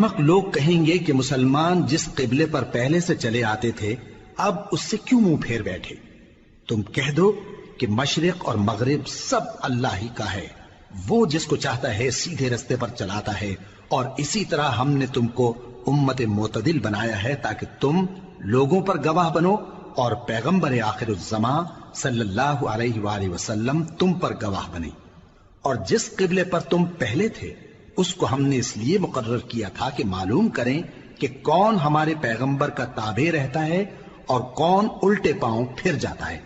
احمق لوگ کہیں گے کہ مسلمان جس قبلے پر پہلے سے چلے آتے تھے اب اس سے کیوں منہ پھیر بیٹھے؟ تم کہہ دو کہ مشرق اور مغرب سب اللہ ہی کا ہے، وہ جس کو چاہتا ہے سیدھے رستے پر چلاتا ہے، اور اسی طرح ہم نے تم کو امت معتدل بنایا ہے تاکہ تم لوگوں پر گواہ بنو اور پیغمبر آخر الزمان صلی اللہ علیہ وآلہ وسلم تم پر گواہ بنے۔ اور جس قبلے پر تم پہلے تھے اس کو ہم نے اس لیے مقرر کیا تھا کہ معلوم کریں کہ کون ہمارے پیغمبر کا تابع رہتا ہے اور کون الٹے پاؤں پھر جاتا ہے۔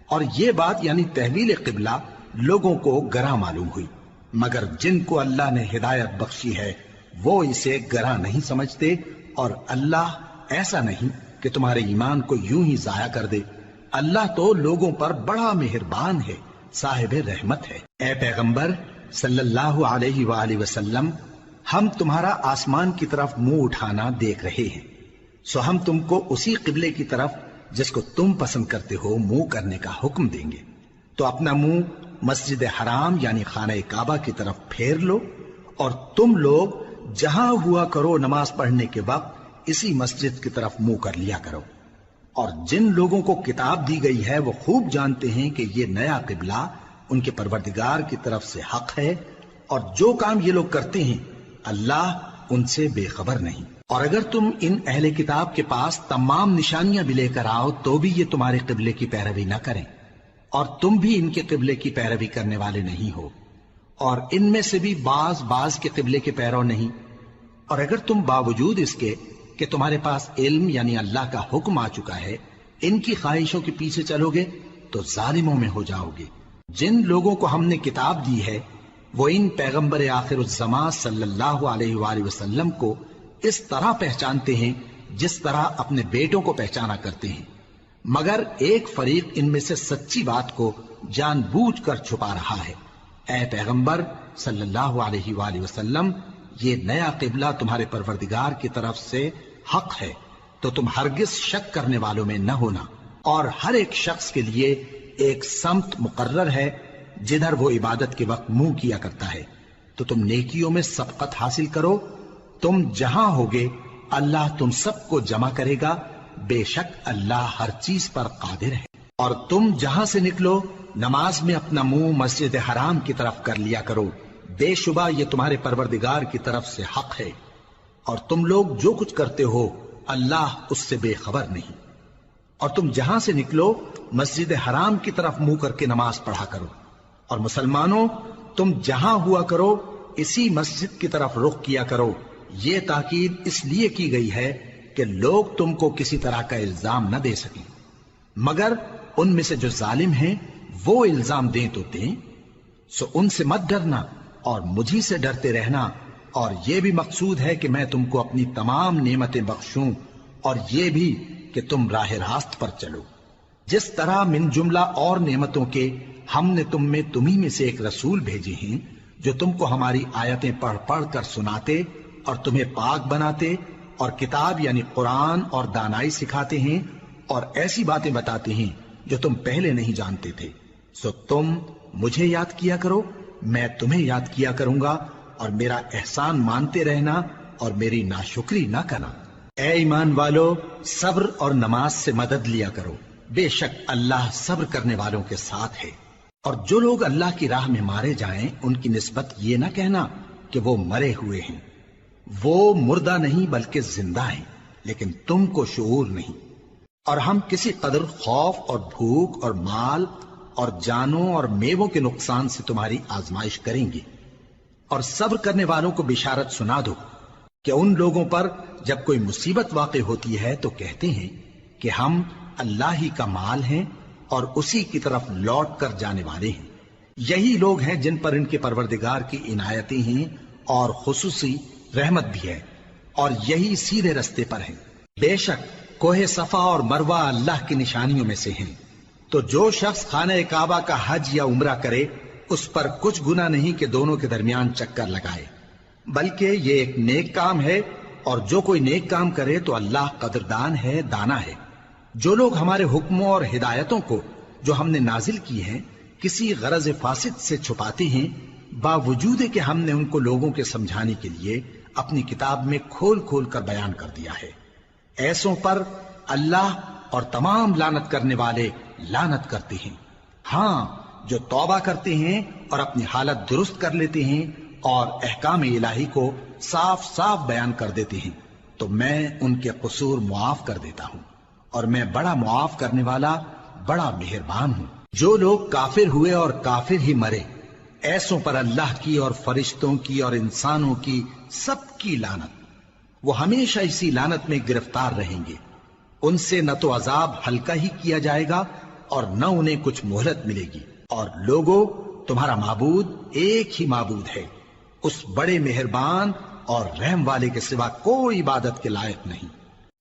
اور یہ بات یعنی تحویل قبلہ لوگوں کو گراں معلوم ہوئی، مگر جن کو اللہ نے ہدایت بخشی ہے وہ اسے گراں نہیں سمجھتے، اور اللہ ایسا نہیں کہ تمہارے ایمان کو یوں ہی ضائع کر دے۔ اللہ تو لوگوں پر بڑا مہربان ہے، صاحب رحمت ہے۔ اے پیغمبر صلی اللہ علیہ وآلہ وسلم، ہم تمہارا آسمان کی طرف منہ اٹھانا دیکھ رہے ہیں، سو ہم تم کو اسی قبلے کی طرف جس کو تم پسند کرتے ہو منہ کرنے کا حکم دیں گے۔ تو اپنا منہ مسجد حرام یعنی خانہ کعبہ کی طرف پھیر لو، اور تم لوگ جہاں ہوا کرو نماز پڑھنے کے وقت اسی مسجد کی طرف منہ کر لیا کرو۔ اور جن لوگوں کو کتاب دی گئی ہے وہ خوب جانتے ہیں کہ یہ نیا قبلہ ان کے پروردگار کی طرف سے حق ہے، اور جو کام یہ لوگ کرتے ہیں اللہ ان سے بے خبر نہیں۔ اور اگر تم ان اہل کتاب کے پاس تمام نشانیاں بھی لے کر آؤ تو بھی یہ تمہارے قبلے کی پیروی نہ کریں، اور تم بھی ان کے قبلے کی پیروی کرنے والے نہیں ہو، اور ان میں سے بھی بعض کے قبلے کے پیرو نہیں۔ اور اگر تم باوجود اس کے کہ تمہارے پاس علم یعنی اللہ کا حکم آ چکا ہے ان کی خواہشوں کے پیچھے چلو گے تو ظالموں میں ہو جاؤ گے۔ جن لوگوں کو ہم نے کتاب دی ہے وہ ان پیغمبر آخر الزمان صلی اللہ علیہ وآلہ وسلم کو اس طرح پہچانتے ہیں جس طرح اپنے بیٹوں کو پہچانا کرتے ہیں، مگر ایک فریق ان میں سے سچی بات کو جان بوجھ کر چھپا رہا ہے۔ اے پیغمبر صلی اللہ علیہ وآلہ وسلم، یہ نیا قبلہ تمہارے پروردگار کی طرف سے حق ہے، تو تم ہرگز شک کرنے والوں میں نہ ہونا، اور ہر ایک شخص کے لیے ایک سمت مقرر ہے جدھر وہ عبادت کے وقت منہ کیا کرتا ہے، تو تم نیکیوں میں سبقت حاصل کرو۔ تم جہاں ہوگے اللہ تم سب کو جمع کرے گا، بے شک اللہ ہر چیز پر قادر ہے۔ اور تم جہاں سے نکلو نماز میں اپنا منہ مسجد حرام کی طرف کر لیا کرو، بے شبہ یہ تمہارے پروردگار کی طرف سے حق ہے، اور تم لوگ جو کچھ کرتے ہو اللہ اس سے بے خبر نہیں۔ اور تم جہاں سے نکلو مسجد حرام کی طرف منہ کر کے نماز پڑھا کرو، اور مسلمانوں تم جہاں ہوا کرو اسی مسجد کی طرف رخ کیا کرو۔ یہ تاکید اس لیے کی گئی ہے کہ لوگ تم کو کسی طرح کا الزام نہ دے سکیں، مگر ان میں سے جو ظالم ہیں وہ الزام دیں تو دیں، سو ان سے مت ڈرنا اور مجھی سے ڈرتے رہنا، اور یہ بھی مقصود ہے کہ میں تم کو اپنی تمام نعمتیں بخشوں، اور یہ بھی کہ تم راہ راست پر چلو۔ جس طرح من جملہ اور نعمتوں کے ہم نے تمہیں میں سے ایک رسول بھیجے ہیں جو تم کو ہماری آیتیں پڑھ پڑھ کر سناتے اور تمہیں پاک بناتے، اور کتاب یعنی قرآن اور دانائی سکھاتے ہیں، اور ایسی باتیں بتاتے ہیں جو تم پہلے نہیں جانتے تھے، سو تم مجھے یاد کیا کرو، میں تمہیں یاد کیا کروں گا، اور میرا احسان مانتے رہنا اور میری ناشکری نہ کرنا۔ اے ایمان والو، صبر اور نماز سے مدد لیا کرو، بے شک اللہ صبر کرنے والوں کے ساتھ ہے۔ اور جو لوگ اللہ کی راہ میں مارے جائیں ان کی نسبت یہ نہ کہنا کہ وہ مرے ہوئے ہیں، وہ مردہ نہیں بلکہ زندہ ہیں، لیکن تم کو شعور نہیں۔ اور ہم کسی قدر خوف اور بھوک اور مال اور جانوں اور میووں کے نقصان سے تمہاری آزمائش کریں گے، اور صبر کرنے والوں کو بشارت سنا دو کہ ان لوگوں پر جب کوئی مصیبت واقع ہوتی ہے تو کہتے ہیں کہ ہم اللہ ہی کا مال ہیں اور اسی کی طرف لوٹ کر جانے والے ہیں۔ یہی لوگ ہیں جن پر ان کے پروردگار کی عنایتیں ہیں اور خصوصی رحمت بھی ہے، اور یہی سیدھے رستے پر ہیں۔ بے شک کوہ صفا اور مروہ اللہ کی نشانیوں میں سے ہیں، تو جو شخص خانہ کعبہ کا حج یا عمرہ کرے اس پر کچھ گناہ نہیں کہ دونوں کے درمیان چکر لگائے، بلکہ یہ ایک نیک کام ہے، اور جو کوئی نیک کام کرے تو اللہ قدردان ہے، دانا ہے۔ جو لوگ ہمارے حکموں اور ہدایتوں کو جو ہم نے نازل کی ہیں کسی غرض فاسد سے چھپاتے ہیں، باوجود کہ ہم نے ان کو لوگوں کے سمجھانے کے لیے اپنی کتاب میں کھول کھول کر بیان کر دیا ہے۔ ایسوں پر اللہ اور تمام لعنت کرنے والے لعنت کرتے ہیں۔ ہاں، جو توبہ کرتے ہیں اور اپنی حالت درست کر لیتے ہیں اور احکام الہی کو صاف صاف بیان کر دیتے ہیں تو میں ان کے قصور معاف کر دیتا ہوں، اور میں بڑا معاف کرنے والا، بڑا مہربان ہوں۔ جو لوگ کافر ہوئے اور کافر ہی مرے، ایسوں پر اللہ کی اور فرشتوں کی اور انسانوں کی سب کی لعنت، وہ ہمیشہ اسی لعنت میں گرفتار رہیں گے۔ ان سے نہ تو عذاب ہلکا ہی کیا جائے گا اور نہ انہیں کچھ مہلت ملے گی۔ اور لوگوں، تمہارا معبود ایک ہی معبود ہے، اس بڑے مہربان اور رحم والے کے سوا کوئی عبادت کے لائق نہیں۔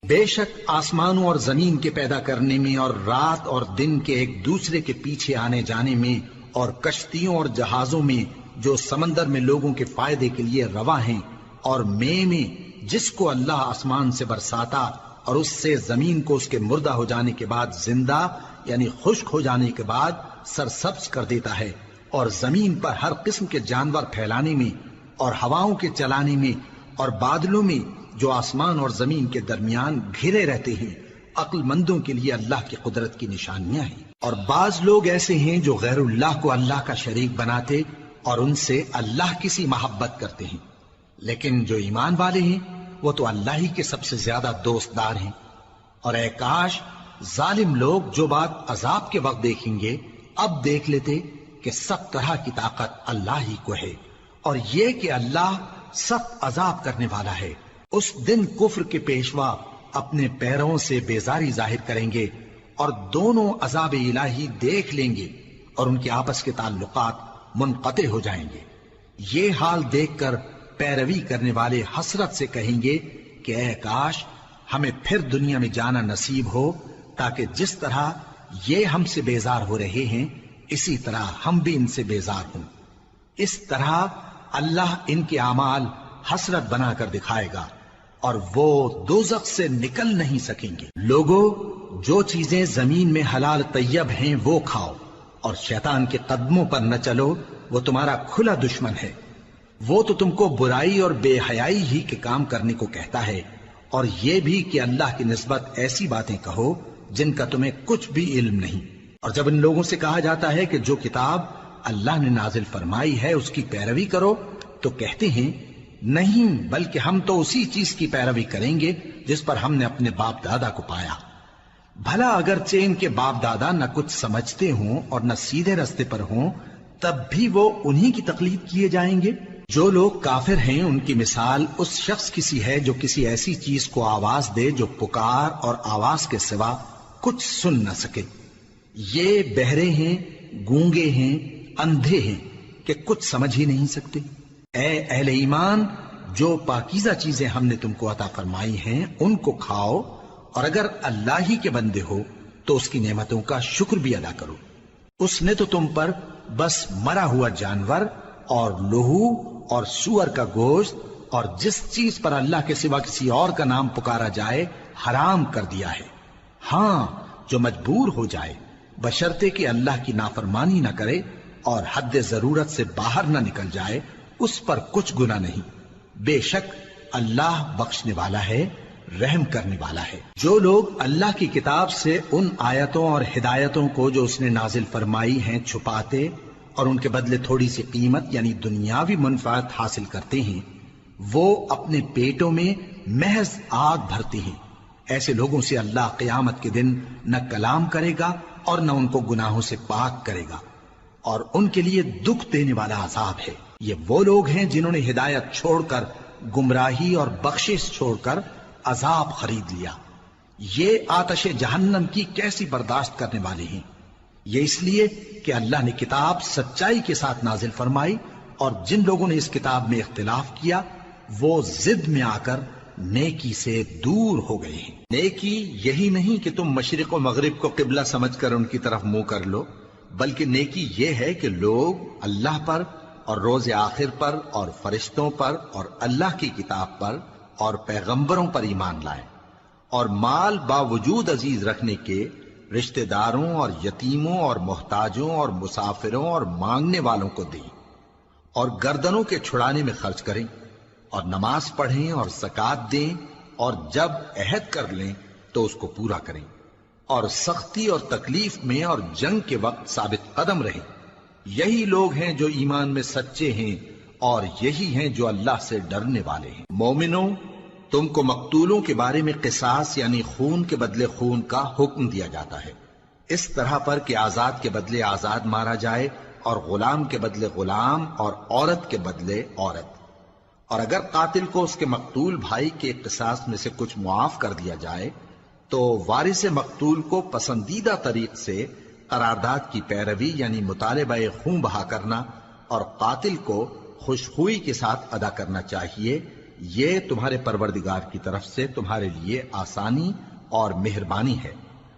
بے شک آسمانوں اور زمین کے پیدا کرنے میں اور رات اور دن کے ایک دوسرے کے پیچھے آنے جانے میں اور کشتیوں اور جہازوں میں جو سمندر میں لوگوں کے فائدے کے لیے رواں ہیں، اور میں جس کو اللہ آسمان سے برساتا اور اس سے زمین کو اس کے مردہ ہو جانے کے بعد زندہ یعنی خشک ہو جانے کے بعد سرسبز کر دیتا ہے، اور زمین پر ہر قسم کے جانور پھیلانے میں اور ہواؤں کے چلانے میں اور بادلوں میں جو آسمان اور زمین کے درمیان گھرے رہتے ہیں، عقل مندوں کے لیے اللہ کی قدرت کی نشانیاں ہیں۔ اور بعض لوگ ایسے ہیں جو غیر اللہ کو اللہ کا شریک بناتے اور ان سے اللہ کی سی محبت کرتے ہیں، لیکن جو ایمان والے ہیں وہ تو اللہ ہی کے سب سے زیادہ دوست دار ہیں۔ اور اے کاش ظالم لوگ جو بات عذاب کے وقت دیکھیں گے اب دیکھ لیتے کہ سب طرح کی طاقت اللہ ہی کو ہے، اور یہ کہ اللہ سخت عذاب کرنے والا ہے۔ اس دن کفر کے پیشوا اپنے پیروں سے بیزاری ظاہر کریں گے اور دونوں عذاب الہی دیکھ لیں گے اور ان کے آپس کے تعلقات منقطع ہو جائیں گے۔ یہ حال دیکھ کر پیروی کرنے والے حسرت سے کہیں گے کہ اے کاش ہمیں پھر دنیا میں جانا نصیب ہو، تاکہ جس طرح یہ ہم سے بیزار ہو رہے ہیں اسی طرح ہم بھی ان سے بیزار ہوں۔ اس طرح اللہ ان کے اعمال حسرت بنا کر دکھائے گا اور وہ دوزخ سے نکل نہیں سکیں گے۔ لوگوں، جو چیزیں زمین میں حلال طیب ہیں وہ کھاؤ، اور شیطان کے قدموں پر نہ چلو، وہ تمہارا کھلا دشمن ہے۔ وہ تو تم کو برائی اور بے حیائی ہی کے کام کرنے کو کہتا ہے، اور یہ بھی کہ اللہ کی نسبت ایسی باتیں کہو جن کا تمہیں کچھ بھی علم نہیں۔ اور جب ان لوگوں سے کہا جاتا ہے کہ جو کتاب اللہ نے نازل فرمائی ہے اس کی پیروی کرو، تو کہتے ہیں نہیں، بلکہ ہم تو اسی چیز کی پیروی کریں گے جس پر ہم نے اپنے باپ دادا کو پایا۔ بھلا اگرچہ ان کے باپ دادا نہ کچھ سمجھتے ہوں اور نہ سیدھے رستے پر ہوں، تب بھی وہ انہی کی تقلید کیے جائیں گے۔ جو لوگ کافر ہیں ان کی مثال اس شخص کی سی ہے جو کسی ایسی چیز کو آواز دے جو پکار اور آواز کے سوا کچھ سن نہ سکے۔ یہ بہرے ہیں، گونگے ہیں، اندھے ہیں کہ کچھ سمجھ ہی نہیں سکتے۔ اے اہل ایمان، جو پاکیزہ چیزیں ہم نے تم کو عطا فرمائی ہیں ان کو کھاؤ، اور اگر اللہ ہی کے بندے ہو تو اس کی نعمتوں کا شکر بھی ادا کرو۔ اس نے تو تم پر بس مرا ہوا جانور اور لہو اور سور کا گوشت اور جس چیز پر اللہ کے سوا کسی اور کا نام پکارا جائے حرام کر دیا ہے۔ ہاں، جو مجبور ہو جائے بشرطے کہ اللہ کی نافرمانی نہ کرے اور حد ضرورت سے باہر نہ نکل جائے، اس پر کچھ گناہ نہیں۔ بے شک اللہ بخشنے والا ہے، رحم کرنے والا ہے۔ جو لوگ اللہ کی کتاب سے ان آیتوں اور ہدایتوں کو جو اس نے نازل فرمائی ہیں چھپاتے اور ان کے بدلے تھوڑی سی قیمت یعنی دنیاوی منفعت حاصل کرتے ہیں، وہ اپنے پیٹوں میں محض آگ بھرتے ہیں۔ ایسے لوگوں سے اللہ قیامت کے دن نہ کلام کرے گا اور نہ ان کو گناہوں سے پاک کرے گا، اور ان کے لیے دکھ دینے والا عذاب ہے۔ یہ وہ لوگ ہیں جنہوں نے ہدایت چھوڑ کر گمراہی اور بخشش چھوڑ کر عذاب خرید لیا۔ یہ آتش جہنم کی کیسی برداشت کرنے والے ہیں۔ یہ اس لیے کہ اللہ نے کتاب سچائی کے ساتھ نازل فرمائی، اور جن لوگوں نے اس کتاب میں اختلاف کیا وہ ضد میں آ کر نیکی سے دور ہو گئے ہیں۔ نیکی یہی نہیں کہ تم مشرق و مغرب کو قبلہ سمجھ کر ان کی طرف منہ کر لو، بلکہ نیکی یہ ہے کہ لوگ اللہ پر اور روز آخر پر اور فرشتوں پر اور اللہ کی کتاب پر اور پیغمبروں پر ایمان لائیں، اور مال باوجود عزیز رکھنے کے رشتہ داروں اور یتیموں اور محتاجوں اور مسافروں اور مانگنے والوں کو دیں، اور گردنوں کے چھڑانے میں خرچ کریں، اور نماز پڑھیں اور زکات دیں، اور جب عہد کر لیں تو اس کو پورا کریں، اور سختی اور تکلیف میں اور جنگ کے وقت ثابت قدم رہیں۔ یہی لوگ ہیں جو ایمان میں سچے ہیں، اور یہی ہیں جو اللہ سے ڈرنے والے ہیں۔ مومنوں، تم کو مقتولوں کے بارے میں قصاص یعنی خون کے بدلے خون کا حکم دیا جاتا ہے، اس طرح پر کہ آزاد کے بدلے آزاد مارا جائے، اور غلام کے بدلے غلام، اور عورت کے بدلے عورت۔ اور اگر قاتل کو اس کے مقتول بھائی کے قصاص میں سے کچھ معاف کر دیا جائے تو وارث مقتول کو پسندیدہ طریق سے قرارداد کی پیروی یعنی مطالبہ خون بہا کرنا اور قاتل کو خوشخوئی کے ساتھ ادا کرنا چاہیے۔ یہ تمہارے پروردگار کی طرف سے تمہارے لیے آسانی اور مہربانی ہے۔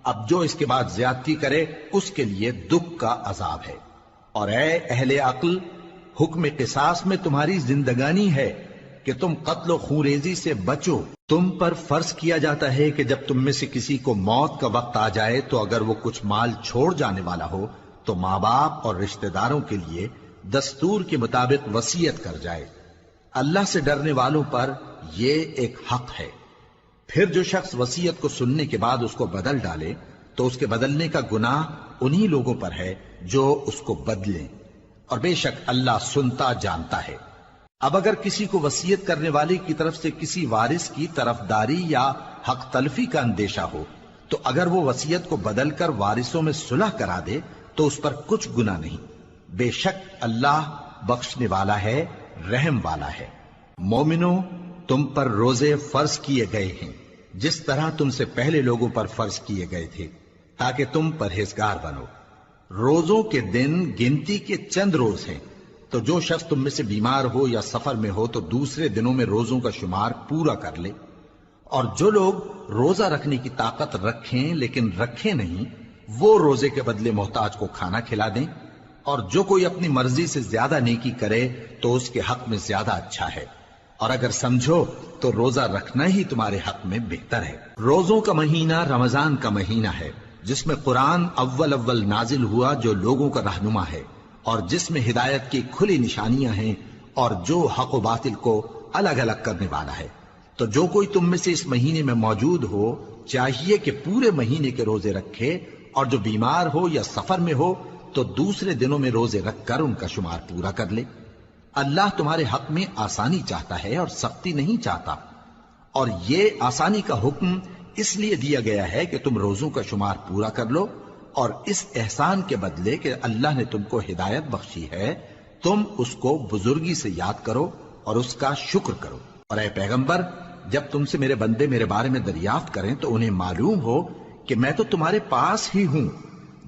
اب جو اس کے بعد زیادتی کرے اس کے لیے دکھ کا عذاب ہے۔ اور اے اہل عقل، حکم قصاص میں تمہاری زندگانی ہے کہ تم قتل و خونریزی سے بچو۔ تم پر فرض کیا جاتا ہے کہ جب تم میں سے کسی کو موت کا وقت آ جائے تو اگر وہ کچھ مال چھوڑ جانے والا ہو تو ماں باپ اور رشتہ داروں کے لیے دستور کے مطابق وصیت کر جائے۔ اللہ سے ڈرنے والوں پر یہ ایک حق ہے۔ پھر جو شخص وصیت کو سننے کے بعد اس کو بدل ڈالے تو اس کے بدلنے کا گناہ انہی لوگوں پر ہے جو اس کو بدلیں، اور بے شک اللہ سنتا جانتا ہے۔ اب اگر کسی کو وصیت کرنے والے کی طرف سے کسی وارث کی طرفداری یا حق تلفی کا اندیشہ ہو تو اگر وہ وصیت کو بدل کر وارثوں میں صلح کرا دے تو اس پر کچھ گناہ نہیں، بے شک اللہ بخشنے والا ہے، رحم والا ہے۔ مومنوں، تم پر روزے فرض کیے گئے ہیں جس طرح تم سے پہلے لوگوں پر فرض کیے گئے تھے تاکہ تم پرہیزگار بنو۔ روزوں کے دن گنتی کے چند روز ہیں، تو جو شخص تم میں سے بیمار ہو یا سفر میں ہو تو دوسرے دنوں میں روزوں کا شمار پورا کر لے۔ اور جو لوگ روزہ رکھنے کی طاقت رکھیں لیکن رکھیں نہیں، وہ روزے کے بدلے محتاج کو کھانا کھلا دیں۔ اور جو کوئی اپنی مرضی سے زیادہ نیکی کرے تو اس کے حق میں زیادہ اچھا ہے، اور اگر سمجھو تو روزہ رکھنا ہی تمہارے حق میں بہتر ہے۔ روزوں کا مہینہ رمضان کا مہینہ ہے جس میں قرآن اول نازل ہوا، جو لوگوں کا رہنما ہے اور جس میں ہدایت کی کھلی نشانیاں ہیں، اور جو حق و باطل کو الگ الگ کرنے والا ہے۔ تو جو کوئی تم میں سے اس مہینے میں موجود ہو چاہیے کہ پورے مہینے کے روزے رکھے، اور جو بیمار ہو یا سفر میں ہو تو دوسرے دنوں میں روزے رکھ کر ان کا شمار پورا کر لے۔ اللہ تمہارے حق میں آسانی چاہتا ہے اور سختی نہیں چاہتا، اور یہ آسانی کا حکم اس لیے دیا گیا ہے کہ تم روزوں کا شمار پورا کر لو، اور اس احسان کے بدلے کہ اللہ نے تم کو ہدایت بخشی ہے تم اس کو بزرگی سے یاد کرو اور اس کا شکر کرو۔ اور اے پیغمبر، جب تم سے میرے بندے میرے بارے میں دریافت کریں تو انہیں معلوم ہو کہ میں تو تمہارے پاس ہی ہوں۔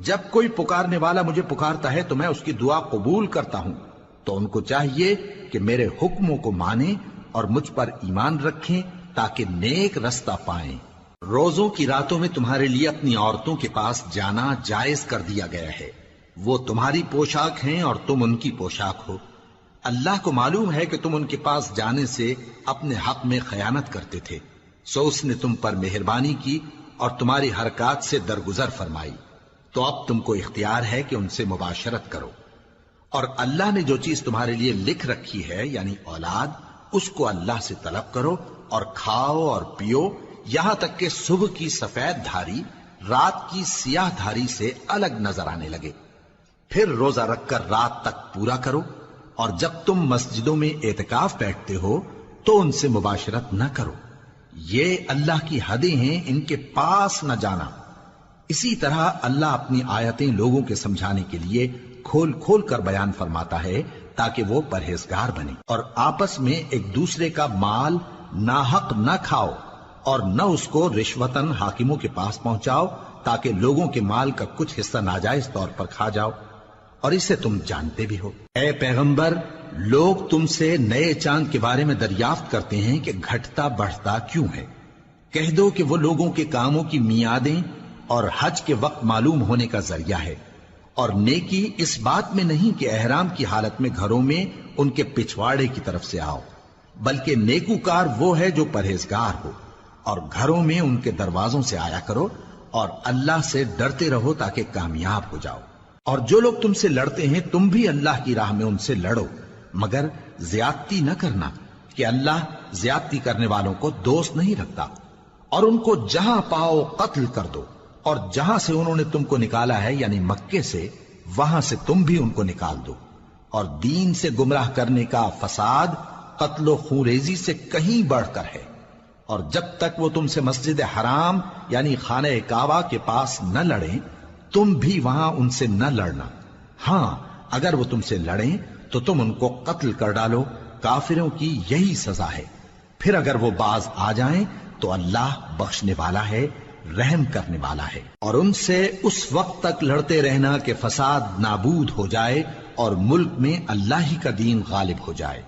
جب کوئی پکارنے والا مجھے پکارتا ہے تو میں اس کی دعا قبول کرتا ہوں، تو ان کو چاہیے کہ میرے حکموں کو مانیں اور مجھ پر ایمان رکھیں تاکہ نیک رستہ پائیں۔ روزوں کی راتوں میں تمہارے لیے اپنی عورتوں کے پاس جانا جائز کر دیا گیا ہے، وہ تمہاری پوشاک ہیں اور تم ان کی پوشاک ہو۔ اللہ کو معلوم ہے کہ تم ان کے پاس جانے سے اپنے حق میں خیانت کرتے تھے، سو اس نے تم پر مہربانی کی اور تمہاری حرکات سے درگزر فرمائی، تو اب تم کو اختیار ہے کہ ان سے مباشرت کرو۔ اور اللہ نے جو چیز تمہارے لیے لکھ رکھی ہے یعنی اولاد، اس کو اللہ سے طلب کرو اور کھاؤ اور پیو، یہاں تک کہ صبح کی سفید دھاری رات کی سیاہ دھاری سے الگ نظر آنے لگے۔ پھر روزہ رکھ کر رات تک پورا کرو، اور جب تم مسجدوں میں اعتکاف بیٹھتے ہو تو ان سے مباشرت نہ کرو، یہ اللہ کی حدیں ہیں، ان کے پاس نہ جانا۔ اسی طرح اللہ اپنی آیتیں لوگوں کے سمجھانے کے لیے کھول کھول کر بیان فرماتا ہے تاکہ وہ پرہیزگار بنے۔ اور آپس میں ایک دوسرے کا مال ناحق نہ کھاؤ، اور نہ اس کو رشوتاً حاکموں کے پاس پہنچاؤ تاکہ لوگوں کے مال کا کچھ حصہ ناجائز طور پر کھا جاؤ، اور اسے تم جانتے بھی ہو۔ اے پیغمبر، لوگ تم سے نئے چاند کے بارے میں دریافت کرتے ہیں کہ گھٹتا بڑھتا کیوں ہے۔ کہہ دو کہ وہ لوگوں کے کاموں کی میعادیں اور حج کے وقت معلوم ہونے کا ذریعہ ہے، اور نیکی اس بات میں نہیں کہ احرام کی حالت میں گھروں میں ان کے پچھواڑے کی طرف سے آؤ، بلکہ نیکوکار وہ ہے جو پرہیزگار ہو، اور گھروں میں ان کے دروازوں سے آیا کرو، اور اللہ سے ڈرتے رہو تاکہ کامیاب ہو جاؤ۔ اور جو لوگ تم سے لڑتے ہیں تم بھی اللہ کی راہ میں ان سے لڑو، مگر زیادتی نہ کرنا، کہ اللہ زیادتی کرنے والوں کو دوست نہیں رکھتا، اور ان کو جہاں پاؤ قتل کر دو، اور جہاں سے انہوں نے تم کو نکالا ہے یعنی مکے سے، وہاں سے تم بھی ان کو نکال دو۔ اور دین سے گمراہ کرنے کا فساد قتل و خونریزی سے کہیں بڑھ کر ہے، اور جب تک وہ تم سے مسجد حرام یعنی خانہ کعبہ کے پاس نہ لڑیں، تم بھی وہاں ان سے نہ لڑنا۔ ہاں اگر وہ تم سے لڑیں تو تم ان کو قتل کر ڈالو، کافروں کی یہی سزا ہے۔ پھر اگر وہ باز آ جائیں تو اللہ بخشنے والا ہے، رحم کرنے والا ہے۔ اور ان سے اس وقت تک لڑتے رہنا کہ فساد نابود ہو جائے اور ملک میں اللہ ہی کا دین غالب ہو جائے۔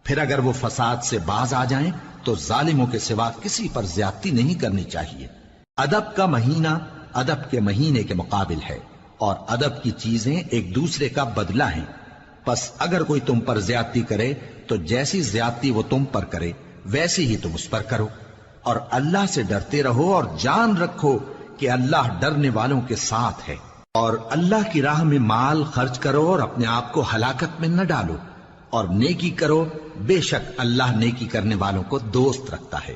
پھر اگر وہ فساد سے باز آ جائیں تو ظالموں کے سوا کسی پر زیادتی نہیں کرنی چاہیے۔ ادب کا مہینہ ادب کے مہینے کے مقابل ہے، اور ادب کی چیزیں ایک دوسرے کا بدلہ ہیں۔ پس اگر کوئی تم پر زیادتی کرے تو جیسی زیادتی وہ تم پر کرے ویسی ہی تم اس پر کرو، اور اللہ سے ڈرتے رہو اور جان رکھو کہ اللہ ڈرنے والوں کے ساتھ ہے۔ اور اللہ کی راہ میں مال خرچ کرو اور اپنے آپ کو ہلاکت میں نہ ڈالو، اور نیکی کرو، بے شک اللہ نیکی کرنے والوں کو دوست رکھتا ہے۔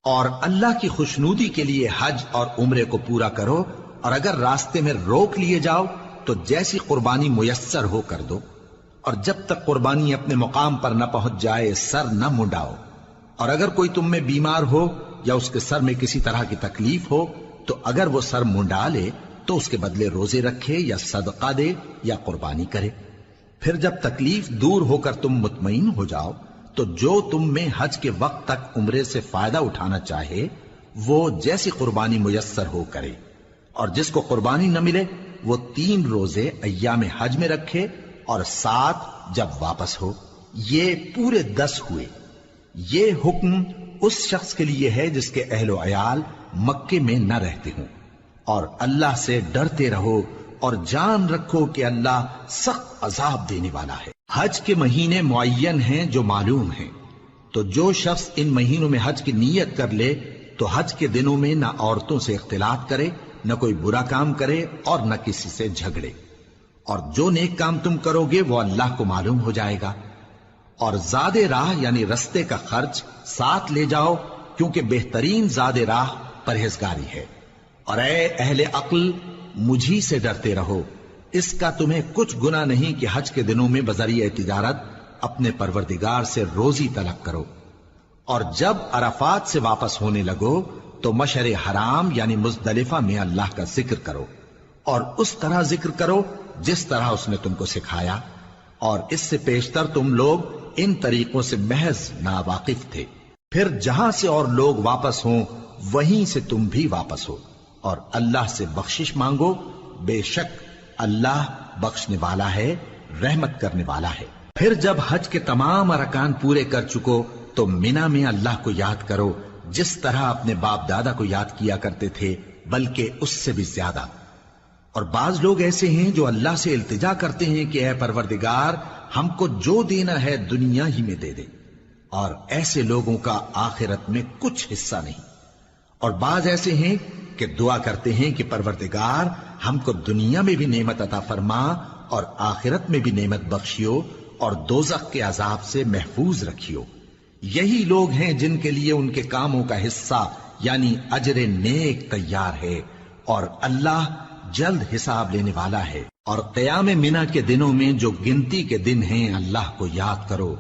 اور اللہ کی خوشنودی کے لیے حج اور عمرے کو پورا کرو، اور اگر راستے میں روک لیے جاؤ تو جیسی قربانی میسر ہو کر دو، اور جب تک قربانی اپنے مقام پر نہ پہنچ جائے سر نہ منڈاؤ۔ اور اگر کوئی تم میں بیمار ہو یا اس کے سر میں کسی طرح کی تکلیف ہو تو اگر وہ سر منڈا لے تو اس کے بدلے روزے رکھے یا صدقہ دے یا قربانی کرے۔ پھر جب تکلیف دور ہو کر تم مطمئن ہو جاؤ تو جو تم میں حج کے وقت تک عمرے سے فائدہ اٹھانا چاہے وہ جیسی قربانی میسر ہو کرے، اور جس کو قربانی نہ ملے وہ 3 روزے ایام حج میں رکھے اور 7 جب واپس ہو، یہ پورے 10 ہوئے۔ یہ حکم اس شخص کے لیے ہے جس کے اہل و عیال مکے میں نہ رہتے ہوں۔ اور اللہ سے ڈرتے رہو اور جان رکھو کہ اللہ سخت عذاب دینے والا ہے۔ حج کے مہینے معین ہیں جو معلوم ہیں، تو جو شخص ان مہینوں میں حج کی نیت کر لے تو حج کے دنوں میں نہ عورتوں سے اختلاط کرے، نہ کوئی برا کام کرے اور نہ کسی سے جھگڑے۔ اور جو نیک کام تم کرو گے وہ اللہ کو معلوم ہو جائے گا۔ اور زاد راہ یعنی رستے کا خرچ ساتھ لے جاؤ، کیونکہ بہترین زاد راہ پرہیزگاری ہے۔ اور اے اہل عقل، مجھی سے ڈرتے رہو، اس کا تمہیں کچھ گناہ نہیں کہ حج کے دنوں میں بذریعہ تجارت اپنے پروردگار سے روزی طلب کرو۔ اور جب عرفات سے واپس ہونے لگو تو مشعر حرام یعنی مزدلفہ میں اللہ کا ذکر کرو، اور اس طرح ذکر کرو جس طرح اس نے تم کو سکھایا، اور اس سے پیشتر تم لوگ ان طریقوں سے محض ناواقف تھے۔ پھر جہاں سے اور لوگ واپس ہوں وہیں سے تم بھی واپس ہو، اور اللہ سے بخشش مانگو، بے شک اللہ بخشنے والا ہے، رحمت کرنے والا ہے۔ پھر جب حج کے تمام ارکان پورے کر چکو تو مینا میں اللہ کو یاد کرو جس طرح اپنے باپ دادا کو یاد کیا کرتے تھے، بلکہ اس سے بھی زیادہ۔ اور بعض لوگ ایسے ہیں جو اللہ سے التجا کرتے ہیں کہ اے پروردگار ہم کو جو دینا ہے دنیا ہی میں دے دے، اور ایسے لوگوں کا آخرت میں کچھ حصہ نہیں۔ اور بعض ایسے ہیں کہ دعا کرتے ہیں کہ پروردگار ہم کو دنیا میں بھی نعمت عطا فرما اور آخرت میں بھی نعمت بخشیو اور دوزخ کے عذاب سے محفوظ رکھیو۔ یہی لوگ ہیں جن کے لیے ان کے کاموں کا حصہ یعنی اجر نیک تیار ہے، اور اللہ جلد حساب لینے والا ہے۔ اور قیام منا کے دنوں میں جو گنتی کے دن ہیں اللہ کو یاد کرو۔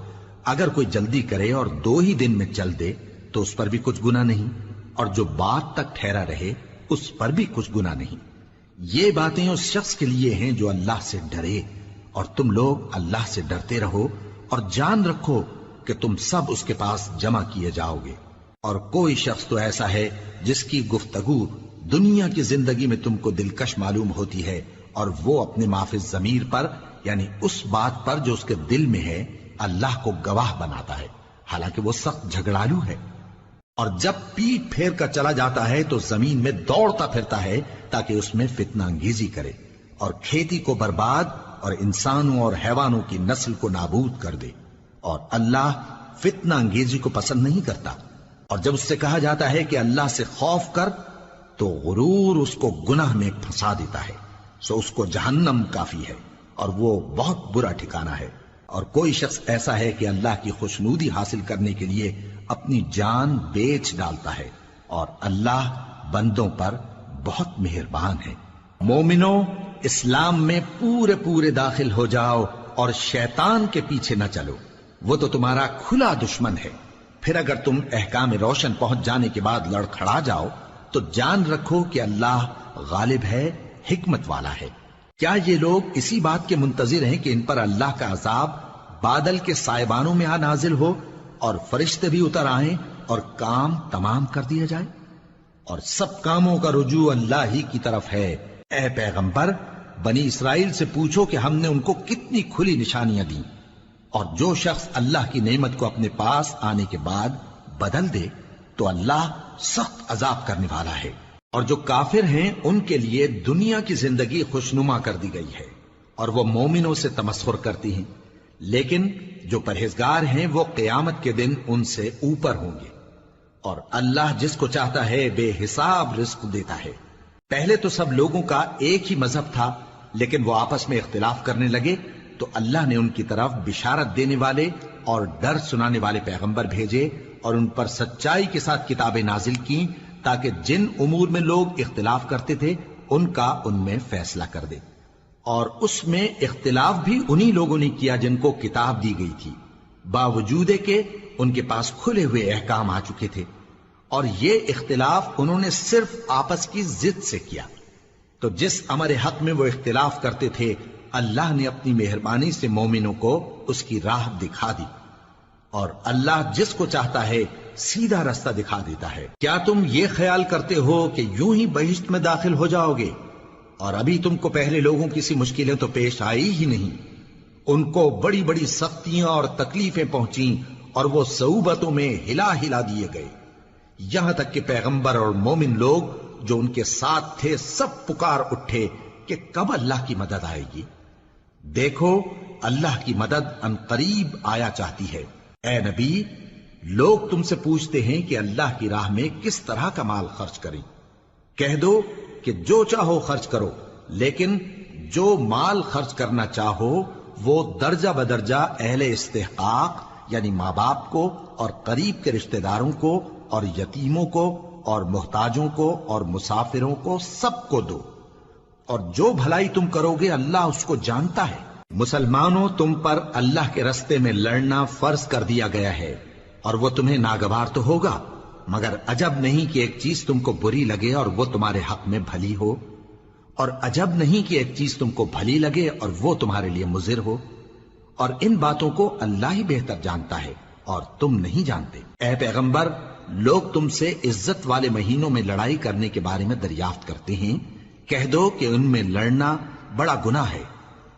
اگر کوئی جلدی کرے اور 2 ہی دن میں چل دے تو اس پر بھی کچھ گناہ نہیں، اور جو بات تک ٹھہرا رہے اس پر بھی کچھ گناہ نہیں۔ یہ باتیں اس شخص کے لیے ہیں جو اللہ سے ڈرے، اور تم لوگ اللہ سے ڈرتے رہو اور جان رکھو کہ تم سب اس کے پاس جمع کیے جاؤ گے۔ اور کوئی شخص تو ایسا ہے جس کی گفتگو دنیا کی زندگی میں تم کو دلکش معلوم ہوتی ہے، اور وہ اپنے معافی ضمیر پر یعنی اس بات پر جو اس کے دل میں ہے اللہ کو گواہ بناتا ہے، حالانکہ وہ سخت جھگڑالو ہے۔ اور جب پیٹ پھیر کر چلا جاتا ہے تو زمین میں دوڑتا پھرتا ہے تاکہ اس میں فتنہ انگیزی کرے اور کھیتی کو برباد اور انسانوں اور حیوانوں کی نسل کو نابود کر دے، اور اللہ فتنہ انگیزی کو پسند نہیں کرتا۔ اور جب اس سے کہا جاتا ہے کہ اللہ سے خوف کر تو غرور اس کو گناہ میں پھنسا دیتا ہے، سو اس کو جہنم کافی ہے اور وہ بہت برا ٹھکانہ ہے۔ اور کوئی شخص ایسا ہے کہ اللہ کی خوشنودی حاصل کرنے کے لیے اپنی جان بیچ ڈالتا ہے، اور اللہ بندوں پر بہت مہربان ہے۔ مومنو، اسلام میں پورے پورے داخل ہو جاؤ اور شیطان کے پیچھے نہ چلو، وہ تو تمہارا کھلا دشمن ہے۔ پھر اگر تم احکام روشن پہنچ جانے کے بعد لڑکھڑا جاؤ تو جان رکھو کہ اللہ غالب ہے، حکمت والا ہے۔ کیا یہ لوگ اسی بات کے منتظر ہیں کہ ان پر اللہ کا عذاب بادل کے سائبانوں میں نازل ہو اور فرشتے بھی اتر آئیں اور کام تمام کر دیا جائے؟ اور سب کاموں کا رجوع اللہ ہی کی طرف ہے۔ اے پیغمبر، بنی اسرائیل سے پوچھو کہ ہم نے ان کو کتنی کھلی نشانیاں دیں، اور جو شخص اللہ کی نعمت کو اپنے پاس آنے کے بعد بدل دے تو اللہ سخت عذاب کرنے والا ہے۔ اور جو کافر ہیں ان کے لیے دنیا کی زندگی خوشنما کر دی گئی ہے، اور وہ مومنوں سے تمسخر کرتی ہیں، لیکن جو پرہیزگار ہیں وہ قیامت کے دن ان سے اوپر ہوں گے۔ اور اللہ جس کو چاہتا ہے بے حساب رزق دیتا ہے۔ پہلے تو سب لوگوں کا ایک ہی مذہب تھا، لیکن وہ آپس میں اختلاف کرنے لگے تو اللہ نے ان کی طرف بشارت دینے والے اور ڈر سنانے والے پیغمبر بھیجے، اور ان پر سچائی کے ساتھ کتابیں نازل کی، تاکہ جن امور میں لوگ اختلاف کرتے تھے ان کا ان میں فیصلہ کر دے۔ اور اس میں اختلاف بھی انہی لوگوں نے کیا جن کو کتاب دی گئی تھی، باوجود کہ ان کے پاس کھلے ہوئے احکام آ چکے تھے، اور یہ اختلاف انہوں نے صرف آپس کی ضد سے کیا۔ تو جس امر حق میں وہ اختلاف کرتے تھے اللہ نے اپنی مہربانی سے مومنوں کو اس کی راہ دکھا دی، اور اللہ جس کو چاہتا ہے سیدھا رستہ دکھا دیتا ہے۔ کیا تم یہ خیال کرتے ہو کہ یوں ہی بہشت میں داخل ہو جاؤ گے، اور ابھی تم کو پہلے لوگوں کی سی مشکلیں تو پیش آئی ہی نہیں؟ ان کو بڑی بڑی سختیاں اور تکلیفیں پہنچیں، اور وہ صعوبتوں میں ہلا ہلا دیے گئے، یہاں تک کہ پیغمبر اور مومن لوگ جو ان کے ساتھ تھے سب پکار اٹھے کہ کب اللہ کی مدد آئے گی۔ دیکھو اللہ کی مدد ان قریب آیا چاہتی ہے۔ اے نبی، لوگ تم سے پوچھتے ہیں کہ اللہ کی راہ میں کس طرح کا مال خرچ کریں۔ کہہ دو کہ جو چاہو خرچ کرو، لیکن جو مال خرچ کرنا چاہو وہ درجہ بدرجہ اہل استحقاق یعنی ماں باپ کو اور قریب کے رشتہ داروں کو اور یتیموں کو اور محتاجوں کو اور مسافروں کو سب کو دو، اور جو بھلائی تم کرو گے اللہ اس کو جانتا ہے۔ مسلمانوں، تم پر اللہ کے رستے میں لڑنا فرض کر دیا گیا ہے، اور وہ تمہیں ناگوار تو ہوگا، مگر عجب نہیں کہ ایک چیز تم کو بری لگے اور وہ تمہارے حق میں بھلی ہو، اور عجب نہیں کہ ایک چیز تم کو بھلی لگے اور وہ تمہارے لیے مضر ہو، اور ان باتوں کو اللہ ہی بہتر جانتا ہے اور تم نہیں جانتے۔ اے پیغمبر، لوگ تم سے عزت والے مہینوں میں لڑائی کرنے کے بارے میں دریافت کرتے ہیں، کہہ دو کہ ان میں لڑنا بڑا گناہ ہے،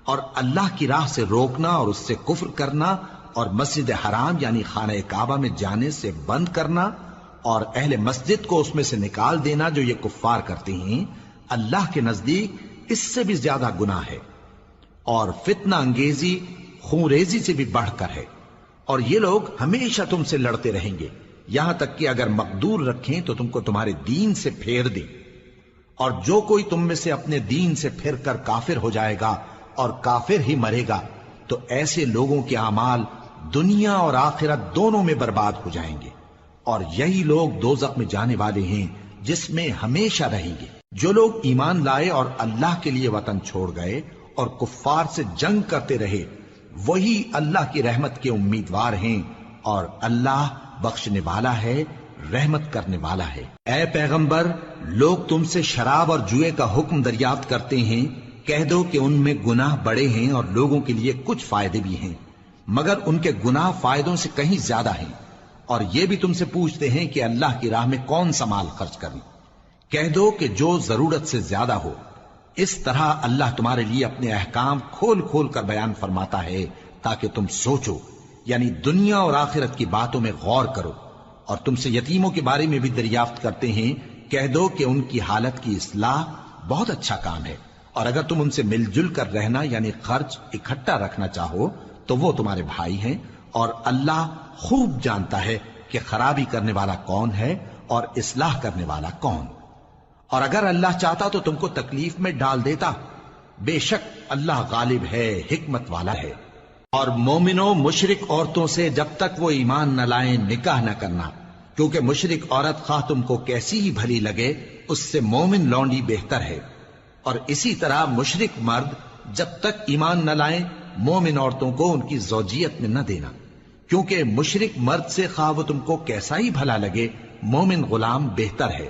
اور اللہ کی راہ سے روکنا اور اس سے کفر کرنا اور مسجد حرام یعنی خانہ کعبہ میں جانے سے بند کرنا اور اہل مسجد کو اس میں سے نکال دینا جو یہ کفار کرتے ہیں، اللہ کے نزدیک اس سے بھی زیادہ گناہ ہے، اور فتنہ انگیزی خونریزی سے بھی بڑھ کر ہے۔ اور یہ لوگ ہمیشہ تم سے لڑتے رہیں گے، یہاں تک کہ اگر مقدور رکھیں تو تم کو تمہارے دین سے پھیر دیں، اور جو کوئی تم میں سے اپنے دین سے پھر کر کافر ہو جائے گا اور کافر ہی مرے گا تو ایسے لوگوں کے اعمال دنیا اور آخرت دونوں میں برباد ہو جائیں گے، اور یہی لوگ دوزخ میں جانے والے ہیں جس میں ہمیشہ رہیں گے۔ جو لوگ ایمان لائے اور اللہ کے لیے وطن چھوڑ گئے اور کفار سے جنگ کرتے رہے وہی اللہ کی رحمت کے امیدوار ہیں، اور اللہ بخشنے والا ہے، رحمت کرنے والا ہے۔ اے پیغمبر، لوگ تم سے شراب اور جوئے کا حکم دریافت کرتے ہیں، کہہ دو کہ ان میں گناہ بڑے ہیں اور لوگوں کے لیے کچھ فائدے بھی ہیں، مگر ان کے گناہ فائدوں سے کہیں زیادہ ہیں۔ اور یہ بھی تم سے پوچھتے ہیں کہ اللہ کی راہ میں کون سا مال خرچ کریں، کہہ دو کہ جو ضرورت سے زیادہ ہو۔ اس طرح اللہ تمہارے لیے اپنے احکام کھول کھول کر بیان فرماتا ہے تاکہ تم سوچو، یعنی دنیا اور آخرت کی باتوں میں غور کرو۔ اور تم سے یتیموں کے بارے میں بھی دریافت کرتے ہیں، کہہ دو کہ ان کی حالت کی اصلاح بہت اچھا کام ہے، اور اگر تم ان سے مل جل کر رہنا یعنی خرچ اکٹھا رکھنا چاہو تو وہ تمہارے بھائی ہیں، اور اللہ خوب جانتا ہے کہ خرابی کرنے والا کون ہے اور اصلاح کرنے والا کون۔ اور اگر اللہ چاہتا تو تم کو تکلیف میں ڈال دیتا، بے شک اللہ غالب ہے، حکمت والا ہے۔ اور مومنوں مشرک عورتوں سے جب تک وہ ایمان نہ لائیں نکاح نہ کرنا، کیونکہ مشرک عورت خواہ تم کو کیسی ہی بھلی لگے اس سے مومن لونڈی بہتر ہے۔ اور اسی طرح مشرک مرد جب تک ایمان نہ لائیں مومن عورتوں کو ان کی زوجیت میں نہ دینا، کیونکہ مشرک مرد سے خواہ وہ تم کو کیسا ہی بھلا لگے مومن غلام بہتر ہے۔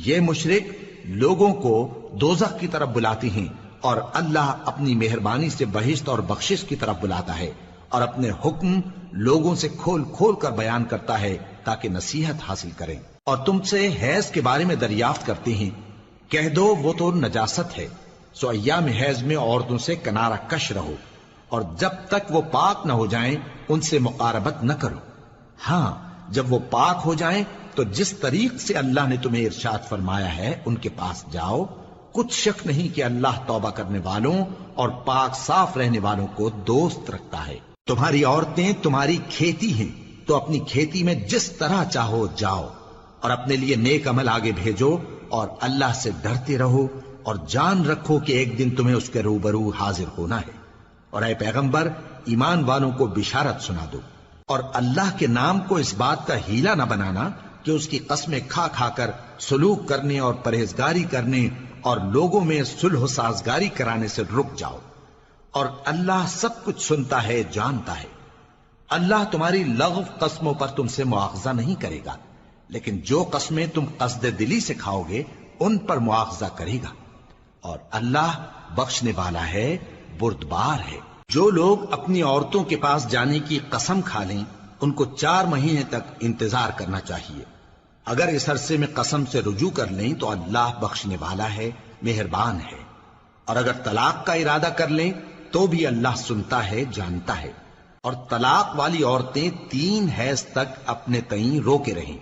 یہ مشرک لوگوں کو دوزخ کی طرف بلاتی ہیں، اور اللہ اپنی مہربانی سے بہشت اور بخشش کی طرف بلاتا ہے، اور اپنے حکم لوگوں سے کھول کھول کر بیان کرتا ہے تاکہ نصیحت حاصل کریں۔ اور تم سے حیض کے بارے میں دریافت کرتے ہیں، کہہ دو وہ تو نجاست ہے، سو ایام حیض میں عورتوں سے کنارہ کش رہو، اور جب تک وہ پاک نہ ہو جائیں ان سے مقاربت نہ کرو۔ ہاں جب وہ پاک ہو جائیں تو جس طریق سے اللہ نے تمہیں ارشاد فرمایا ہے ان کے پاس جاؤ، کچھ شک نہیں کہ اللہ توبہ کرنے والوں اور پاک صاف رہنے والوں کو دوست رکھتا ہے۔ تمہاری عورتیں تمہاری کھیتی ہیں، تو اپنی کھیتی میں جس طرح چاہو جاؤ، اور اپنے لیے نیک عمل آگے بھیجو، اور اللہ سے ڈرتے رہو، اور جان رکھو کہ ایک دن تمہیں اس کے روبرو حاضر ہونا ہے۔ اور اے پیغمبر ایمان والوں کو بشارت سنا دو، اور اللہ کے نام کو اس بات کا ہیلا نہ بنانا کہ اس کی قسمیں کھا کھا کر سلوک کرنے اور پرہیزگاری کرنے اور لوگوں میں صلح و سازگاری کرانے سے رک جاؤ، اور اللہ سب کچھ سنتا ہے جانتا ہے۔ اللہ تمہاری لغو قسموں پر تم سے مواخذہ نہیں کرے گا، لیکن جو قسمیں تم قصد دلی سے کھاؤ گے ان پر مواخذہ کرے گا، اور اللہ بخشنے والا ہے بردبار ہے۔ جو لوگ اپنی عورتوں کے پاس جانے کی قسم کھا لیں ان کو 4 مہینے تک انتظار کرنا چاہیے۔ اگر اس عرصے میں قسم سے رجوع کر لیں تو اللہ بخشنے والا ہے، مہربان ہے، اور اگر طلاق کا ارادہ کر لیں تو بھی اللہ سنتا ہے جانتا ہے۔ اور طلاق والی عورتیں 3 حیض تک اپنے تئیں روکے رہیں،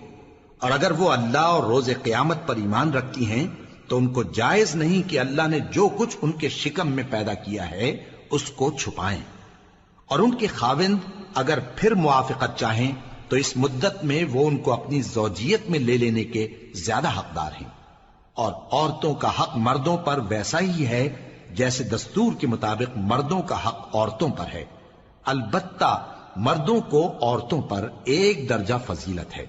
اور اگر وہ اللہ اور روز قیامت پر ایمان رکھتی ہیں تو ان کو جائز نہیں کہ اللہ نے جو کچھ ان کے شکم میں پیدا کیا ہے اس کو چھپائیں، اور ان کے خاوند اگر پھر موافقت چاہیں تو اس مدت میں وہ ان کو اپنی زوجیت میں لے لینے کے زیادہ حقدار ہیں۔ اور عورتوں کا حق مردوں پر ویسا ہی ہے جیسے دستور کے مطابق مردوں کا حق عورتوں پر ہے، البتہ مردوں کو عورتوں پر 1 درجہ فضیلت ہے،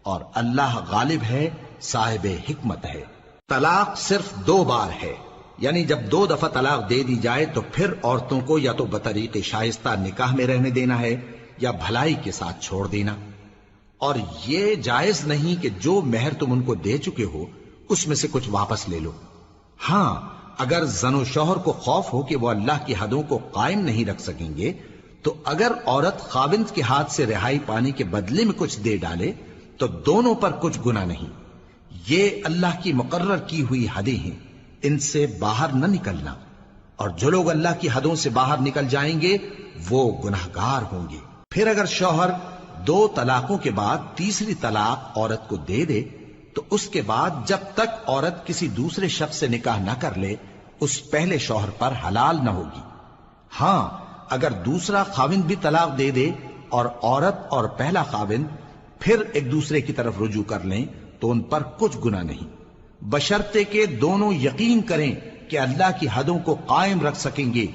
اور اللہ غالب ہے، صاحب حکمت ہے۔ طلاق صرف 2 بار ہے، یعنی جب 2 دفعہ طلاق دے دی جائے تو پھر عورتوں کو یا تو بطریق شائستہ نکاح میں رہنے دینا ہے یا بھلائی کے ساتھ چھوڑ دینا، اور یہ جائز نہیں کہ جو مہر تم ان کو دے چکے ہو اس میں سے کچھ واپس لے لو۔ ہاں اگر زن و شوہر کو خوف ہو کہ وہ اللہ کی حدوں کو قائم نہیں رکھ سکیں گے تو اگر عورت خاوند کے ہاتھ سے رہائی پانے کے بدلے میں کچھ دے ڈالے تو دونوں پر کچھ گناہ نہیں۔ یہ اللہ کی مقرر کی ہوئی حدیں ہیں، ان سے باہر نہ نکلنا، اور جو لوگ اللہ کی حدوں سے باہر نکل جائیں گے وہ گناہگار ہوں گے۔ پھر اگر شوہر 2 طلاقوں کے بعد تیسری طلاق عورت کو دے دے تو اس کے بعد جب تک عورت کسی دوسرے شخص سے نکاح نہ کر لے اس پہلے شوہر پر حلال نہ ہوگی۔ ہاں اگر دوسرا خاوند بھی طلاق دے دے اور عورت اور پہلا خاوند پھر ایک دوسرے کی طرف رجوع کر لیں تو ان پر کچھ گناہ نہیں، بشرطے کہ دونوں یقین کریں کہ اللہ کی حدوں کو قائم رکھ سکیں گے،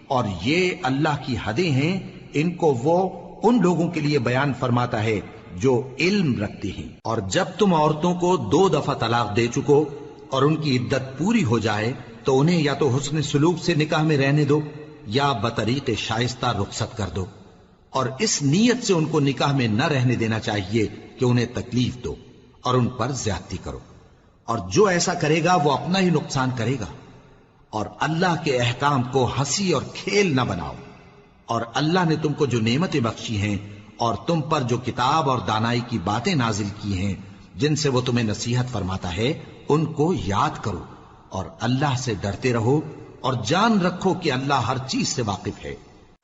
اور یہ اللہ کی حدیں ہیں، ان کو وہ ان لوگوں کے لیے بیان فرماتا ہے جو علم رکھتے ہیں۔ اور جب تم عورتوں کو 2 دفعہ طلاق دے چکو اور ان کی عدت پوری ہو جائے تو انہیں یا تو حسن سلوک سے نکاح میں رہنے دو یا بطریق شائستہ رخصت کر دو، اور اس نیت سے ان کو نکاح میں نہ رہنے دینا چاہیے کہ انہیں تکلیف دو اور ان پر زیادتی کرو، اور جو ایسا کرے گا وہ اپنا ہی نقصان کرے گا۔ اور اللہ کے احکام کو ہنسی اور کھیل نہ بناؤ، اور اللہ نے تم کو جو نعمتیں بخشی ہیں اور تم پر جو کتاب اور دانائی کی باتیں نازل کی ہیں جن سے وہ تمہیں نصیحت فرماتا ہے ان کو یاد کرو، اور اللہ سے ڈرتے رہو، اور جان رکھو کہ اللہ ہر چیز سے واقف ہے۔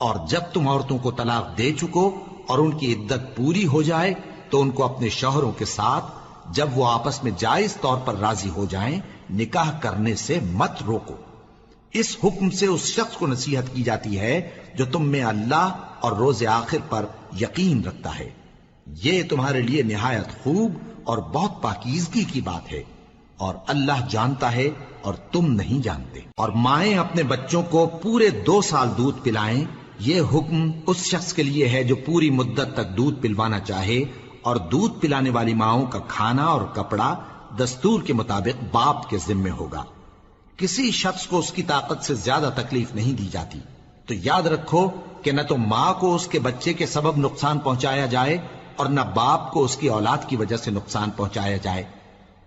اور جب تم عورتوں کو طلاق دے چکو اور ان کی عدت پوری ہو جائے تو ان کو اپنے شوہروں کے ساتھ جب وہ آپس میں جائز طور پر راضی ہو جائیں نکاح کرنے سے مت روکو۔ اس حکم سے اس شخص کو نصیحت کی جاتی ہے جو تم میں اللہ اور روز آخر پر یقین رکھتا ہے، یہ تمہارے لیے نہایت خوب اور بہت پاکیزگی کی بات ہے، اور اللہ جانتا ہے اور تم نہیں جانتے۔ اور مائیں اپنے بچوں کو پورے 2 سال دودھ پلائیں یہ حکم اس شخص کے لیے ہے جو پوری مدت تک دودھ پلوانا چاہے، اور دودھ پلانے والی ماؤں کا کھانا اور کپڑا دستور کے مطابق باپ کے ذمے ہوگا۔ کسی شخص کو اس کی طاقت سے زیادہ تکلیف نہیں دی جاتی، تو یاد رکھو کہ نہ تو ماں کو اس کے بچے کے سبب نقصان پہنچایا جائے اور نہ باپ کو اس کی اولاد کی وجہ سے نقصان پہنچایا جائے،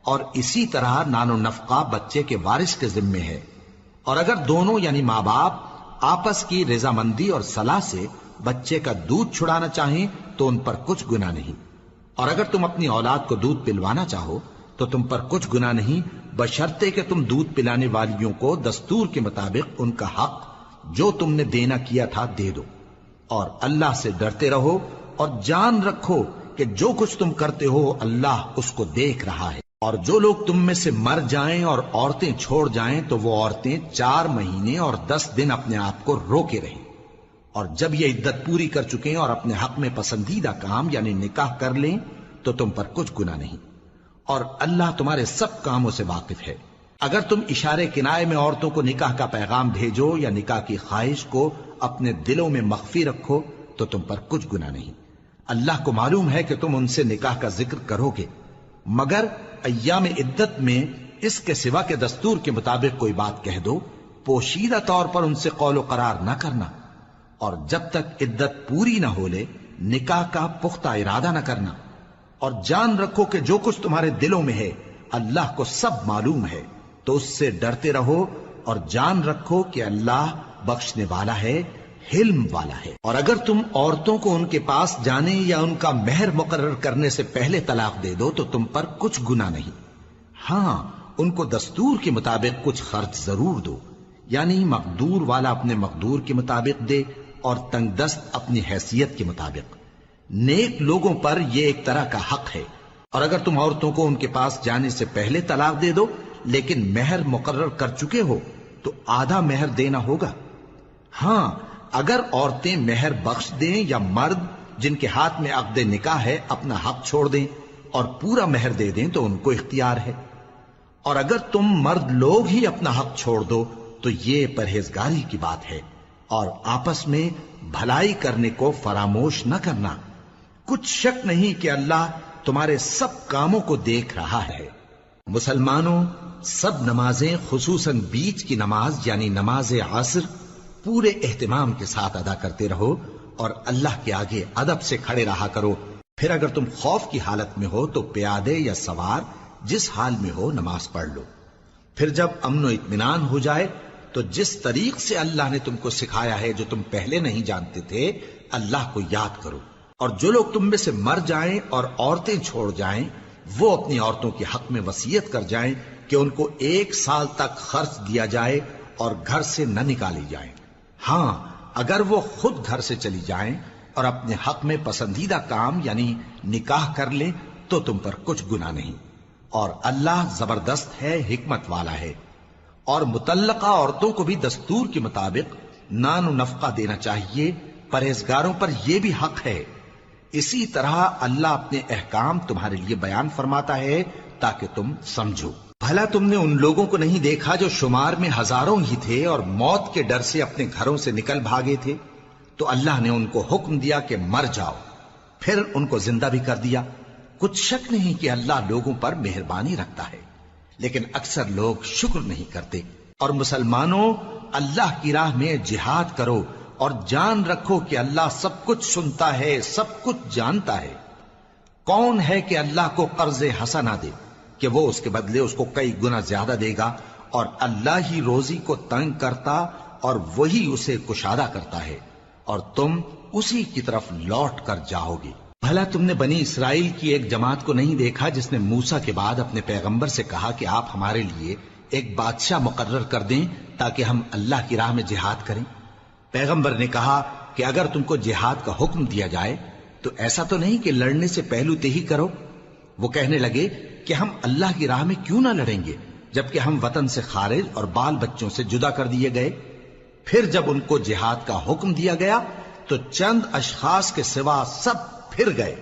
اور اسی طرح نان و نفقہ بچے کے وارث کے ذمے ہے۔ اور اگر دونوں یعنی ماں باپ آپس کی رضامندی اور صلاح سے بچے کا دودھ چھڑانا چاہیں تو ان پر کچھ گناہ نہیں، اور اگر تم اپنی اولاد کو دودھ پلوانا چاہو تو تم پر کچھ گناہ نہیں، بشرطے کہ تم دودھ پلانے والیوں کو دستور کے مطابق ان کا حق جو تم نے دینا کیا تھا دے دو، اور اللہ سے ڈرتے رہو اور جان رکھو کہ جو کچھ تم کرتے ہو اللہ اس کو دیکھ رہا ہے۔ اور جو لوگ تم میں سے مر جائیں اور عورتیں چھوڑ جائیں تو وہ عورتیں 4 مہینے اور 10 دن اپنے آپ کو روکے رہیں، اور جب یہ عدت پوری کر چکیں اور اپنے حق میں پسندیدہ کام یعنی نکاح کر لیں تو تم پر کچھ گناہ نہیں، اور اللہ تمہارے سب کاموں سے واقف ہے۔ اگر تم اشارے کنائے میں عورتوں کو نکاح کا پیغام بھیجو یا نکاح کی خواہش کو اپنے دلوں میں مخفی رکھو تو تم پر کچھ گناہ نہیں۔ اللہ کو معلوم ہے کہ تم ان سے نکاح کا ذکر کرو گے، مگر ایام عدت میں اس کے سوا کے دستور کے مطابق کوئی بات کہہ دو، پوشیدہ طور پر ان سے قول و قرار نہ کرنا، اور جب تک عدت پوری نہ ہو لے نکاح کا پختہ ارادہ نہ کرنا، اور جان رکھو کہ جو کچھ تمہارے دلوں میں ہے اللہ کو سب معلوم ہے، تو اس سے ڈرتے رہو اور جان رکھو کہ اللہ بخشنے والا ہے، حلم والا ہے۔ اور اگر تم عورتوں کو ان کے پاس جانے یا ان کا مہر مقرر کرنے سے پہلے طلاق دے دو تو تم پر کچھ گناہ نہیں، ہاں ان کو دستور کے مطابق کچھ خرچ ضرور دو، یعنی مقدور والا اپنے مقدور کے مطابق دے اور تنگ دست اپنی حیثیت کے مطابق۔ نیک لوگوں پر یہ ایک طرح کا حق ہے۔ اور اگر تم عورتوں کو ان کے پاس جانے سے پہلے طلاق دے دو لیکن مہر مقرر کر چکے ہو تو آدھا مہر دینا ہوگا۔ ہاں اگر عورتیں مہر بخش دیں یا مرد جن کے ہاتھ میں عقد نکاح ہے اپنا حق چھوڑ دیں اور پورا مہر دے دیں تو ان کو اختیار ہے، اور اگر تم مرد لوگ ہی اپنا حق چھوڑ دو تو یہ پرہیزگاری کی بات ہے، اور آپس میں بھلائی کرنے کو فراموش نہ کرنا۔ کچھ شک نہیں کہ اللہ تمہارے سب کاموں کو دیکھ رہا ہے۔ مسلمانوں، سب نمازیں خصوصاً بیچ کی نماز یعنی نماز عصر پورے اہتمام کے ساتھ ادا کرتے رہو اور اللہ کے آگے ادب سے کھڑے رہا کرو۔ پھر اگر تم خوف کی حالت میں ہو تو پیادے یا سوار جس حال میں ہو نماز پڑھ لو۔ پھر جب امن و اطمینان ہو جائے تو جس طریق سے اللہ نے تم کو سکھایا ہے جو تم پہلے نہیں جانتے تھے اللہ کو یاد کرو۔ اور جو لوگ تم میں سے مر جائیں اور عورتیں چھوڑ جائیں وہ اپنی عورتوں کے حق میں وصیت کر جائیں کہ ان کو 1 سال تک خرچ دیا جائے اور گھر سے نہ نکالی جائیں، ہاں اگر وہ خود گھر سے چلی جائیں اور اپنے حق میں پسندیدہ کام یعنی نکاح کر لیں تو تم پر کچھ گناہ نہیں، اور اللہ زبردست ہے، حکمت والا ہے۔ اور مطلقہ عورتوں کو بھی دستور کے مطابق نان و نفقہ دینا چاہیے، پرہیزگاروں پر یہ بھی حق ہے۔ اسی طرح اللہ اپنے احکام تمہارے لیے بیان فرماتا ہے تاکہ تم سمجھو۔ بھلا تم نے ان لوگوں کو نہیں دیکھا جو شمار میں ہزاروں ہی تھے اور موت کے ڈر سے اپنے گھروں سے نکل بھاگے تھے، تو اللہ نے ان کو حکم دیا کہ مر جاؤ، پھر ان کو زندہ بھی کر دیا۔ کچھ شک نہیں کہ اللہ لوگوں پر مہربانی رکھتا ہے، لیکن اکثر لوگ شکر نہیں کرتے۔ اور مسلمانوں، اللہ کی راہ میں جہاد کرو اور جان رکھو کہ اللہ سب کچھ سنتا ہے، سب کچھ جانتا ہے۔ کون ہے کہ اللہ کو قرض حسنہ دے کہ وہ اس کے بدلے اس کو کئی گنا زیادہ دے گا، اور اللہ ہی روزی کو تنگ کرتا اور وہی اسے کشادہ کرتا ہے، اور تم اسی کی طرف لوٹ کر جاؤ گے۔ بھلا تم نے بنی اسرائیل کی ایک جماعت کو نہیں دیکھا جس نے موسیٰ کے بعد اپنے پیغمبر سے کہا کہ آپ ہمارے لیے ایک بادشاہ مقرر کر دیں تاکہ ہم اللہ کی راہ میں جہاد کریں؟ پیغمبر نے کہا کہ اگر تم کو جہاد کا حکم دیا جائے تو ایسا تو نہیں کہ لڑنے سے پہلو تہی کرو۔ وہ کہنے لگے کہ ہم اللہ کی راہ میں کیوں نہ لڑیں گے جبکہ ہم وطن سے خارج اور بال بچوں سے جدا کر دیے گئے۔ پھر جب ان کو جہاد کا حکم دیا گیا تو چند اشخاص کے سوا سب پھر گئے،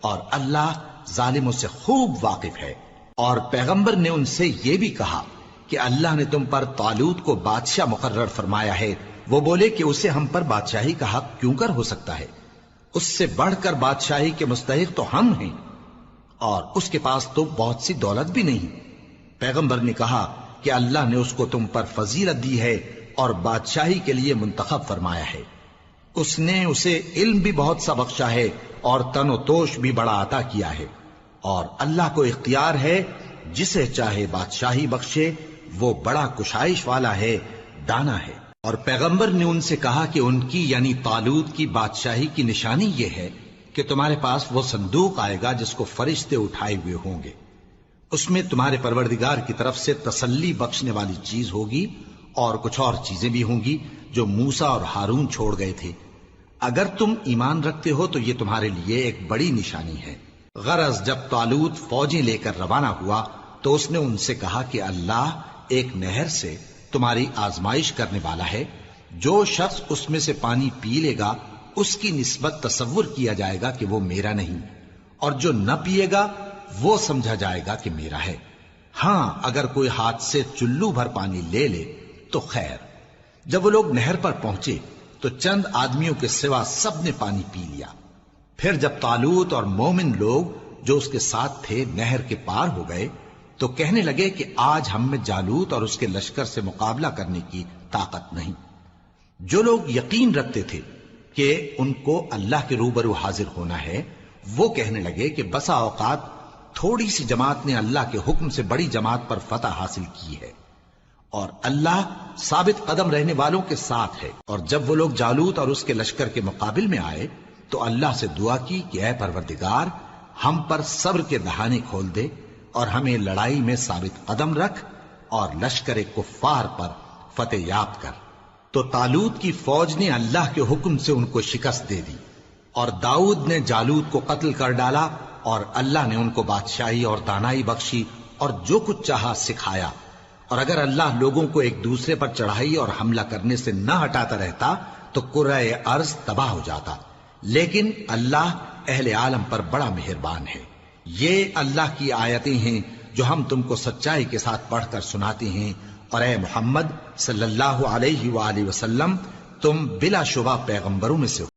اور اللہ ظالموں سے خوب واقف ہے۔ اور پیغمبر نے ان سے یہ بھی کہا کہ اللہ نے تم پر طالوت کو بادشاہ مقرر فرمایا ہے وہ بولے کہ اسے ہم پر بادشاہی کا حق کیوں کر ہو سکتا ہے؟ اس سے بڑھ کر بادشاہی کے مستحق تو ہم ہیں، اور اس کے پاس تو بہت سی دولت بھی نہیں۔ پیغمبر نے کہا کہ اللہ نے اس کو تم پر فضیلت دی ہے اور بادشاہی کے لیے منتخب فرمایا ہے۔ اس نے اسے علم بھی بہت سا بخشا ہے اور تن و توش بھی بڑا عطا کیا ہے، اور اللہ کو اختیار ہے جسے چاہے بادشاہی بخشے، وہ بڑا کشائش والا ہے، دانا ہے۔ اور پیغمبر نے ان سے کہا کہ ان کی یعنی طالوت کی بادشاہی کی نشانی یہ ہے کہ تمہارے پاس وہ صندوق آئے گا جس کو فرشتے اٹھائے ہوئے ہوں گے، اس میں تمہارے پروردگار کی طرف سے تسلی بخشنے والی چیز ہوگی اور کچھ اور چیزیں بھی ہوں گی جو موسیٰ اور ہارون چھوڑ گئے تھے۔ اگر تم ایمان رکھتے ہو تو یہ تمہارے لیے ایک بڑی نشانی ہے۔ غرض جب طالوت فوجیں لے کر روانہ ہوا تو اس نے ان سے کہا کہ اللہ ایک نہر سے تمہاری آزمائش کرنے والا ہے، جو شخص اس میں سے پانی پی لے گا اس کی نسبت تصور کیا جائے گا کہ وہ میرا نہیں، اور جو نہ پیے گا وہ سمجھا جائے گا کہ میرا ہے۔ ہاں اگر کوئی ہاتھ سے چلو بھر پانی لے لے تو خیر۔ جب وہ لوگ نہر پر پہنچے تو چند آدمیوں کے سوا سب نے پانی پی لیا۔ پھر جب طالوت اور مومن لوگ جو اس کے ساتھ تھے نہر کے پار ہو گئے تو کہنے لگے کہ آج ہم میں جالوت اور اس کے لشکر سے مقابلہ کرنے کی طاقت نہیں۔ جو لوگ یقین رکھتے تھے کہ ان کو اللہ کے روبرو حاضر ہونا ہے، وہ کہنے لگے کہ بسا اوقات تھوڑی سی جماعت نے اللہ کے حکم سے بڑی جماعت پر فتح حاصل کی ہے، اور اللہ ثابت قدم رہنے والوں کے ساتھ ہے۔ اور جب وہ لوگ جالوت اور اس کے لشکر کے مقابل میں آئے تو اللہ سے دعا کی کہ اے پروردگار، ہم پر صبر کے دہانے کھول دے اور ہمیں لڑائی میں ثابت قدم رکھ اور لشکر کفار پر فتح یاب کر۔ تو طالوت کی فوج نے اللہ کے حکم سے ان کو شکست دے دی، اور داؤد نے جالوت کو قتل کر ڈالا، اور اللہ نے ان کو بادشاہی اور دانائی بخشی اور جو کچھ چاہا سکھایا۔ اور اگر اللہ لوگوں کو ایک دوسرے پر چڑھائی اور حملہ کرنے سے نہ ہٹاتا رہتا تو کرۂ ارض تباہ ہو جاتا، لیکن اللہ اہل عالم پر بڑا مہربان ہے۔ یہ اللہ کی آیتیں ہیں جو ہم تم کو سچائی کے ساتھ پڑھ کر سناتے ہیں، اور اے محمد صلی اللہ علیہ وآلہ وسلم تم بلا شبہ پیغمبروں میں سے ہو۔